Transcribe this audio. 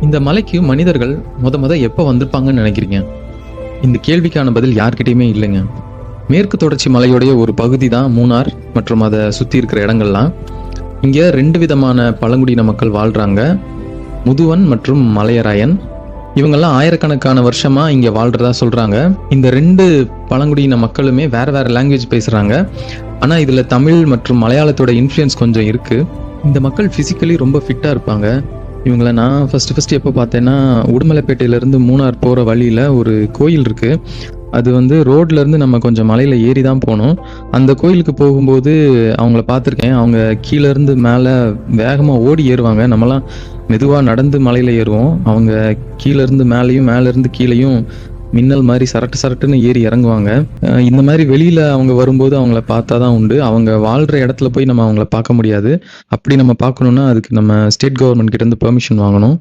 இந்த மலைக்கு மனிதர்கள் முத எப்போ வந்திருப்பாங்கன்னு நினைக்கிறீங்க? இந்த கேள்விக்கான பதில் யார்கிட்டயுமே இல்லைங்க. மேற்கு தொடர்ச்சி மலையுடைய ஒரு பகுதி தான் மூணார் மற்றும் அதை சுற்றி இருக்கிற இடங்கள்லாம். இங்கே 2 விதமான பழங்குடியின மக்கள் வாழ்கிறாங்க, முதுவன் மற்றும் மலையராயன். இவங்கெல்லாம் ஆயிரக்கணக்கான வருஷமாக இங்கே வாழ்கிறதா சொல்கிறாங்க. இந்த 2 பழங்குடியின மக்களுமே வேறு வேறு லாங்குவேஜ் பேசுகிறாங்க. ஆனால் இதில் தமிழ் மற்றும் மலையாளத்தோட இன்ஃப்ளூயன்ஸ் கொஞ்சம் இருக்குது. இந்த மக்கள் ஃபிசிக்கலி ரொம்ப ஃபிட்டாக இருப்பாங்க. இவங்கள நான் ஃபஸ்ட்டு எப்போ பார்த்தேன்னா, உடுமலைப்பேட்டையிலேருந்து மூணார் போகிற வழியில் ஒரு கோயில் இருக்குது. அது வந்து ரோட்லேருந்து நம்ம கொஞ்சம் மலையில் ஏறி தான் போகணும். அந்த கோயிலுக்கு போகும்போது அவங்கள பார்த்துருக்கேன். அவங்க கீழேருந்து மேலே வேகமாக ஓடி ஏறுவாங்க. நம்மலாம் மெதுவாக நடந்து மலையில் ஏறுவோம். அவங்க கீழேருந்து மேலேயும் மேலேருந்து கீழேயும் மின்னல் மாதிரி சரட்டு சரட்டுன்னு ஏறி இறங்குவாங்க. இந்த மாதிரி வெளியில் அவங்க வரும்போது அவங்கள பார்த்தா தான் உண்டு. அவங்க வாழ்கிற இடத்துல போய் நம்ம அவங்கள பார்க்க முடியாது. அப்படி நம்ம பார்க்கணுன்னா அதுக்கு நம்ம ஸ்டேட் கவர்மெண்ட் கிட்டேருந்து பெர்மிஷன் வாங்கணும்.